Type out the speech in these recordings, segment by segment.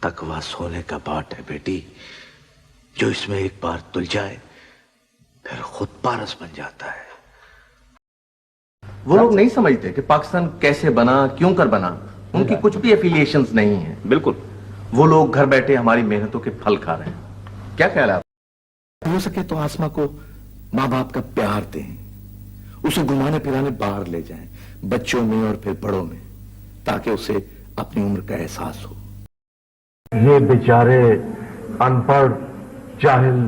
तकवा सोने का बाट है बेटी, जो इसमें एक बार तुल जाए फिर खुद पारस बन जाता है। वो लोग नहीं समझते कि पाकिस्तान कैसे बना, क्यों कर बना। उनकी कुछ भी एफिलिएशंस नहीं है। बिल्कुल, वो लोग घर बैठे हमारी मेहनतों के फल खा रहे हैं। क्या ख्याल है आप? हो सके तो आसमा को माँ बाप का प्यार दें, उसे घुमाने फिराने बाहर ले जाएं, बच्चों में और फिर बड़ों में, ताकि उसे अपनी उम्र का एहसास हो। ये बेचारे अनपढ़, जाहिल,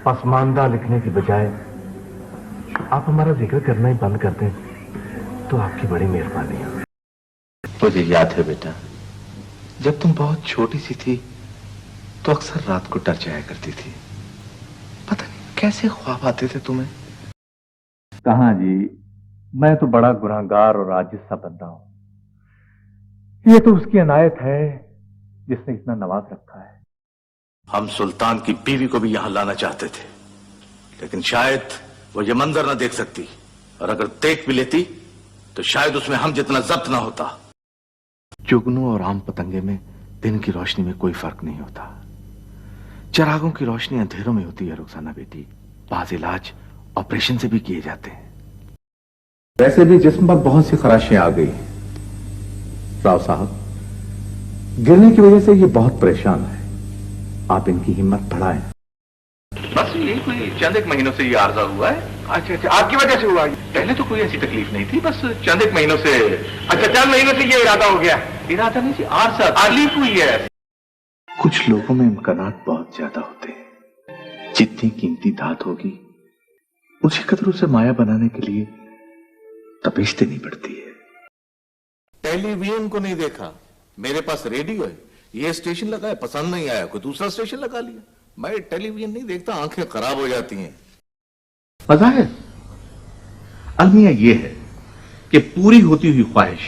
पसमानदा लिखने की बजाय आप हमारा जिक्र करना ही बंद कर दें तो आपकी बड़ी मेहरबानी है। मुझे याद है बेटा, जब तुम बहुत छोटी सी थी तो अक्सर रात को डर जाया करती थी। पता नहीं कैसे ख्वाब आते थे तुम्हें। कहां जी, मैं तो बड़ा गुनहगार और आजिज सा बंदा हूं। ये तो उसकी अनायत है जिसने इतना नवाज रखा है। हम सुल्तान की बीवी को भी यहां लाना चाहते थे, लेकिन शायद वो ये मंजर ना देख सकती, और अगर देख भी लेती तो शायद उसमें हम जितना जब्त ना होता। जुगनू और आम पतंगे में दिन की रोशनी में कोई फर्क नहीं होता। चिरागों की रोशनी अंधेरों में होती है रुखसाना बेटी। बाज इलाज ऑपरेशन से भी किए जाते हैं। वैसे भी जिस्म पर बहुत सी खराशियां आ गई। राव साहब, गिरने की वजह से ये बहुत परेशान है, आप इनकी हिम्मत बढ़ाएं। बस यही कोई चंद एक महीनों से ये आर्जा हुआ है। अच्छा, आपकी वजह से हुआ? पहले तो कोई ऐसी तकलीफ नहीं थी, बस चंद एक महीनों से। अच्छा, चंद महीनों से ये इरादा हो गया? इरादा नहीं जी, आर्जा तकलीफ हुई है। कुछ लोगों में इम्कानात बहुत ज्यादा होते हैं। जितनी कीमती धात होगी उसी कदर उसे माया बनाने के लिए तपिश देनी पड़ती है। टेलीविजन को नहीं देखा, मेरे पास रेडियो है, ये स्टेशन लगाया, पसंद नहीं आया, कोई दूसरा स्टेशन लगा लिया। मैं टेलीविजन नहीं देखता, आंखें खराब हो जाती हैं। मज़ाहिर अलमिया ये है कि पूरी होती हुई ख्वाहिश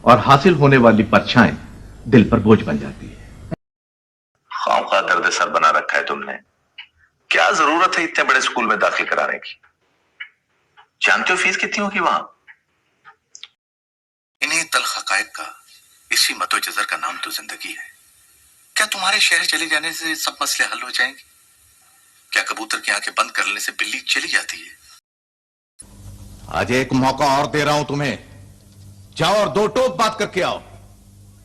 और हासिल होने वाली परछाएं दिल पर बोझ बन जाती है। खामखा दर्द सर बना रखा है तुमने। क्या जरूरत है इतने बड़े स्कूल में दाखिल कराने की? जानते हो फीस कितनी होगी वहां? इन्हीं तल्ख हकायक का, इसी मतोजर का नाम तो जिंदगी है। क्या तुम्हारे शहर चले जाने से सब मसले हल हो जाएंगे? क्या कबूतर की आंखें बंद करने से बिल्ली चली जाती है? आज एक मौका और दे रहा हूं तुम्हें, जाओ और दो टोक बात करके आओ,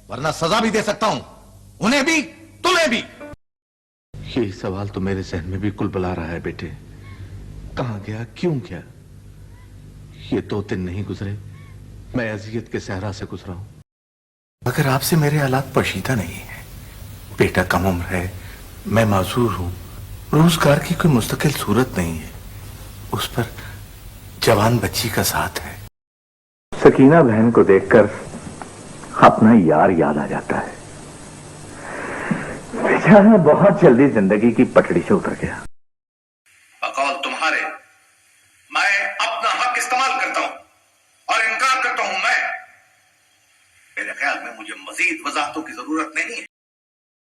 वरना सजा भी दे सकता हूं, उन्हें भी तुम्हें भी। यही सवाल तो मेरे जहन में भी कुलबुला रहा है बेटे। कहां गया, क्यों गया? ये 2 दिन नहीं गुजरे, मैं अजियत के सहरा से गुजरा हूं। मगर आपसे मेरे हालात पोशीदा नहीं है। बेटा कम उम्र है, मैं माजूर हूं, रोजगार की कोई मुस्तकिल सूरत नहीं है, उस पर जवान बच्ची का साथ है। सकीना बहन को देखकर अपना यार याद आ जाता है। बेचारा बहुत जल्दी जिंदगी की पटड़ी से उतर गया। बकौल तुम्हारे, मैं अपना हक इस्तेमाल करता हूं और इनकार करता हूं मैं। मेरे ख्याल में मुझे मजीद वजाहतों की जरूरत नहीं है।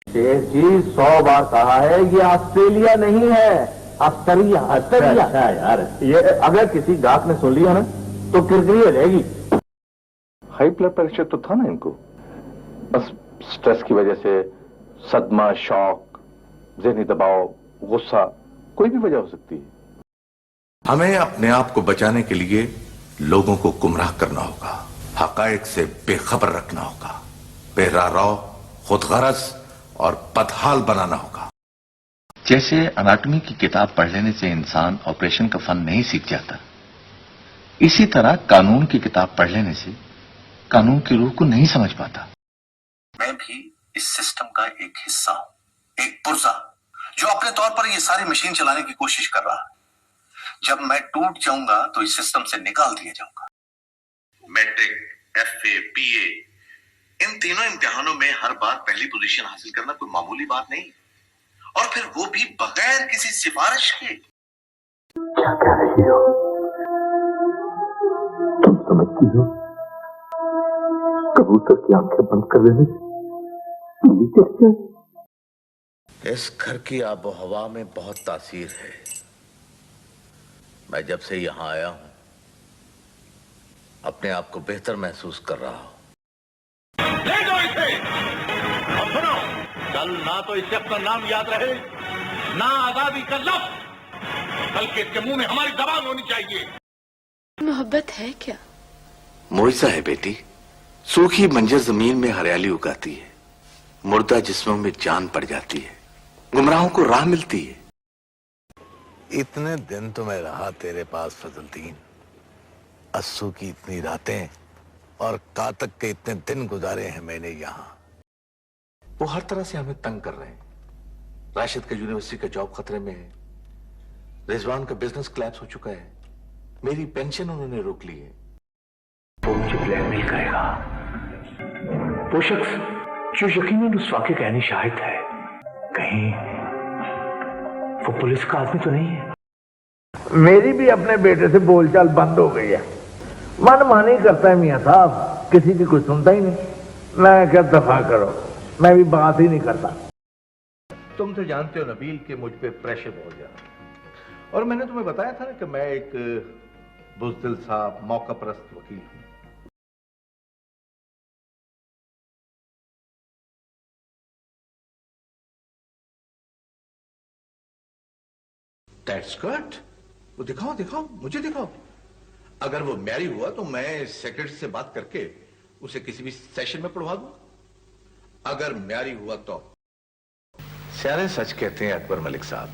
शेख जी 100 बार कहा है, ये ऑस्ट्रेलिया नहीं है, ऑस्ट्रेलिया। अच्छा यार, ये अगर किसी गाहक ने सुन लिया ना तो किरकिरी हो जाएगी। हाई ब्लड प्रेशर तो था ना इनको, बस स्ट्रेस की वजह से, सदमा, शॉक, ज़हनी दबाव, गुस्सा, कोई भी वजह हो सकती है। हमें अपने आप को बचाने के लिए लोगों को गुमराह करना होगा, हकायक से बेखबर रखना होगा, बेरारो, खुदगरज और बदहाल बनाना होगा। जैसे अनाटॉमी की किताब पढ़ लेने से इंसान ऑपरेशन का फन नहीं सीख जाता, इसी तरह कानून की किताब पढ़ लेने से कानून की रूह को नहीं समझ पाता। मैं भी इस सिस्टम का एक हिस्सा हूं, एक पुर्जा जो अपने तौर पर ये सारी मशीन चलाने की कोशिश कर रहा है। जब मैं टूट जाऊंगा तो इस सिस्टम से निकाल दिया जाऊंगा। मैट्रिक, एफए, बीए, इन तीनों इम्तिहानों में हर बार पहली पोजीशन हासिल करना कोई मामूली बात नहीं, और फिर वो भी बगैर किसी सिफारिश के। क्या कह रही हो तुम? समझती हो कबूतर की आंखें बंद कर देने से इस घर की आबो हवा में बहुत तासीर है। मैं जब से यहां आया हूं अपने आप को बेहतर महसूस कर रहा हूं। कल ना तो इसे अपना नाम याद रहे, ना आजादी का लफ्ज, बल्कि इसके मुंह में हमारी जबान होनी चाहिए। मोहब्बत है क्या? मोइजा है बेटी, सूखी बंजर जमीन में हरियाली उगाती है, मुर्दा जिस्मों में जान पड़ जाती है, गुमराहों को राह मिलती है। इतने दिन तो मैं रहा तेरे पास फजलदीन, अस्सू की इतनी रातें और कातक के इतने दिन गुजारे हैं मैंने यहाँ। वो हर तरह से हमें तंग कर रहे हैं। राशिद का यूनिवर्सिटी का जॉब खतरे में है, रिजवान का बिजनेस क्लैप्स हो चुका है, मेरी पेंशन उन्होंने रोक ली है। वो मुझे ब्लैकमेल करेगा। वो शख्स जो यकीनन उस वाक़े का ऐनी शाहिद है, कहीं वो पुलिस का आदमी तो नहीं है? मेरी भी अपने बेटे से बोलचाल बंद हो गई है। मन मानी करता है मियां साहब, किसी की कुछ सुनता ही नहीं। मैं क्या दफा करो, मैं भी बात ही नहीं करता। तुम तो जानते हो नबील कि मुझ पे प्रेशर बहुत ज्यादा, और मैंने तुम्हें बताया था ना कि मैं एक बुज़दिल सा मौका परस्त वकील हूं। That's good. वो दिखाओ दिखाओ, मुझे दिखाओ। अगर वो मैरी हुआ तो मैं सेक्रेटरी से बात करके उसे किसी भी सेशन में पढ़वा दूंगा। अगर मैरी हुआ तो सारे सच कहते हैं अकबर मलिक साहब,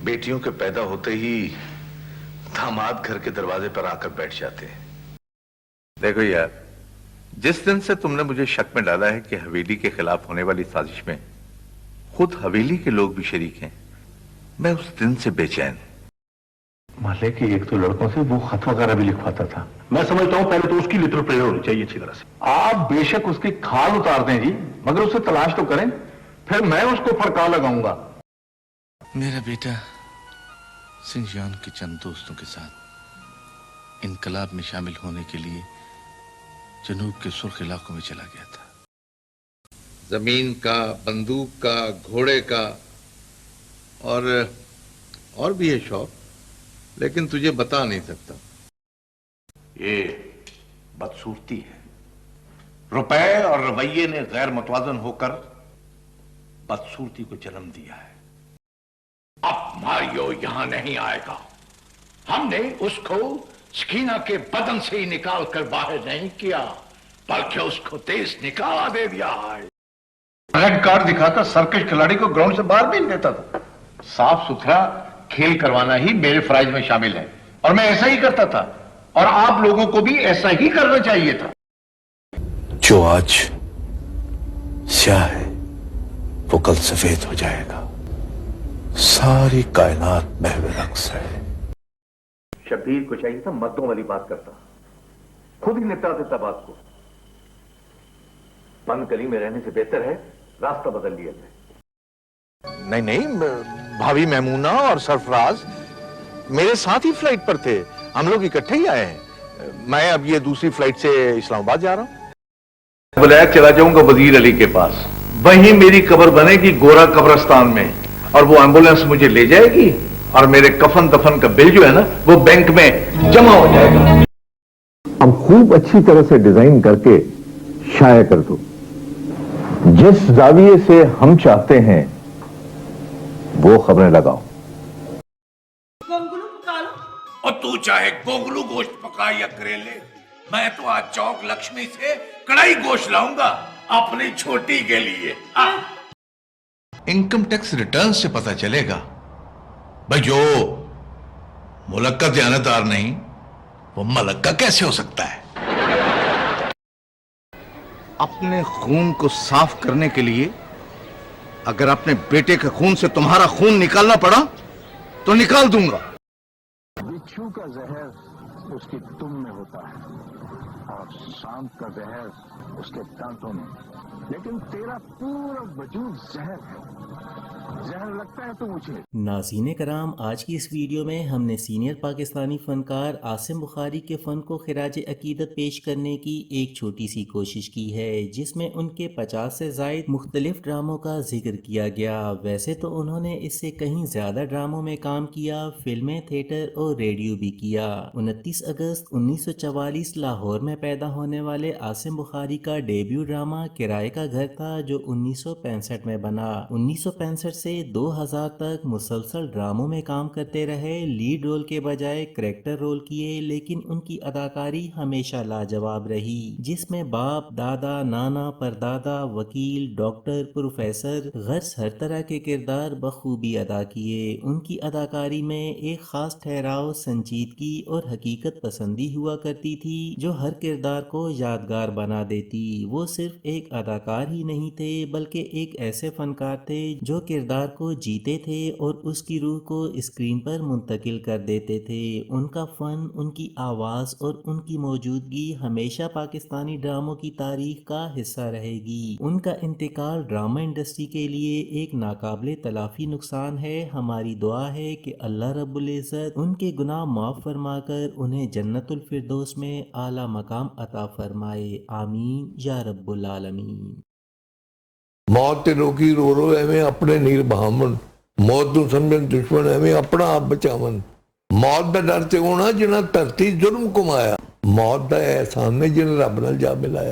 बेटियों के पैदा होते ही दामाद घर के दरवाजे पर आकर बैठ जाते हैं। देखो यार, जिस दिन से तुमने मुझे शक में डाला है कि हवेली के खिलाफ होने वाली साजिश में खुद हवेली के लोग भी शरीक हैं, मैं उस दिन से बेचैन। माले कि एक तो लड़कों से वो खत वगैरह भी लिखवाता था। मैं समझता हूँ पहले तो उसकी लिटर प्रेयर होनी चाहिए अच्छी तरह से। आप बेशक उसकी खाल उतार दें जी, मगर उसे तलाश तो करें, फिर मैं उसको फड़का लगाऊंगा। मेरा बेटा सिंजान के चंद दोस्तों के साथ इनकलाब में शामिल होने के लिए जनूब के सुर्ख इलाकों में चला गया था। जमीन का, बंदूक का, घोड़े का और भी है शौक, लेकिन तुझे बता नहीं सकता। ये बदसूरती है। रुपए और रवैये ने गैर मुतवाजन होकर बदसूरती को जन्म दिया है। अब मारियो यहां नहीं आएगा। हमने उसको सकीना के बदन से ही निकाल कर बाहर नहीं किया, बल्कि उसको तेज निकाला दे दिया है। रेड कार्ड दिखाकर सर्कस खिलाड़ी को ग्राउंड से बाहर भेज देता था। साफ सुथरा खेल करवाना ही मेरे फराइज में शामिल है, और मैं ऐसा ही करता था, और आप लोगों को भी ऐसा ही करना चाहिए था। जो आज स्याह है वो कल सफेद हो जाएगा। सारी कायनात महव रक्स है। शब्बीर को चाहिए था मर्दों वाली बात करता, खुद ही निपटा देता बात को। बंद गली में रहने से बेहतर है रास्ता बदल लिया जाए। नहीं नहीं, भाभी महमूना और सरफराज मेरे साथ ही फ्लाइट पर थे, हम लोग इकट्ठे ही आए हैं। मैं अब ये दूसरी फ्लाइट से इस्लामाबाद जा रहा हूं। बुलाया चला जाऊंगा वजीर अली के पास, वहीं मेरी कब्र बनेगी गोरा कब्रिस्तान में, और वो एम्बुलेंस मुझे ले जाएगी, और मेरे कफन दफन का बिल जो है ना वो बैंक में जमा हो जाएगा। अब खूब अच्छी तरह से डिजाइन करके शाया कर दो। जिस जाविये से हम चाहते हैं वो खबरें लगाओ। और तू चाहे गोगलू गोश्त पका या करेले, मैं तो आज चौक लक्ष्मी से कड़ाई गोश्त लाऊंगा अपनी छोटी के लिए। इनकम टैक्स रिटर्न से पता चलेगा भाई जो मुल्क का दयानतदार नहीं वो मलक का कैसे हो सकता है। अपने खून को साफ करने के लिए अगर अपने बेटे के खून से तुम्हारा खून निकालना पड़ा तो निकाल दूंगा। बिच्छू का जहर उसके तुम में होता है और सांप का जहर उसके दांतों में, लेकिन तेरा पूरा वजूद जहर है। जहर लगता है तो मुझे। नाज़रीन कराम, आज की इस वीडियो में हमने सीनियर पाकिस्तानी फ़नकार आसिम बुखारी के फ़न को खिराज अकीदत पेश करने की एक छोटी सी कोशिश की है, जिसमें उनके 50 से ज़ायद मुख्तलिफ ड्रामों का जिक्र किया गया। वैसे तो उन्होंने इससे कहीं ज़्यादा ड्रामों में काम किया, फिल्में, थिएटर और रेडियो भी किया। 29 अगस्त 1944 लाहौर में पैदा होने वाले आसिम बुखारी का डेब्यू ड्रामा किराए का घर था, जो 1965 में बना। 1965 से 2000 तक मुसलसल ड्रामों में काम करते रहे। लीड रोल के बजाय करैक्टर रोल किए, लेकिन उनकी अदाकारी हमेशा लाजवाब रही, जिसमें बाप, दादा, नाना, परदादा, वकील, डॉक्टर, प्रोफेसर, गर्ज हर तरह के किरदार बखूबी अदा किए। उनकी अदाकारी में एक खास ठहराव संजीदगी और हकीकत पसंदी हुआ करती थी, जो हर किरदार को यादगार बना देती। वो सिर्फ एक अदाकार ही नहीं थे, बल्कि एक ऐसे फनकार थे जो किरदार को जीते थे और उसकी रूह को स्क्रीन पर मुंतकिल कर देते थे। उनका फ़न, उनकी आवाज़ और उनकी मौजूदगी हमेशा पाकिस्तानी ड्रामों की तारीख का हिस्सा रहेगी। उनका इंतकाल ड्रामा इंडस्ट्री के लिए एक नाकाबिले तलाफी नुकसान है। हमारी दुआ है कि अल्लाह रब्बुल इज़्ज़त उनके गुनाह माफ़ फरमाकर उन्हें जन्नतुल फिरदौस में आला मकाम अता फरमाए। आमीन या रब्बुल आलमीन। मौत ते लोकी रो रो एवें अपने नीर बहावन, मौत ਨੂੰ ਸਮਝਣ ਦੁਸ਼ਮਣ ਐਵੇਂ ਆਪਣਾ ਆਪ ਬਚਾਵਨ। ਮੌਤ ਦਾ ਡਰ ਤੇ ਹੋਣਾ ਜਿਹਨਾਂ ਧਰਤੀ ਜ਼ੁਲਮ ਕਮਾਇਆ, ਮੌਤ ਦਾ ਅਹਿਸਾਨ ਨੇ ਜਿਹਨੇ ਰੱਬ ਨਾਲ ਜਾ ਮਿਲਾਇਆ।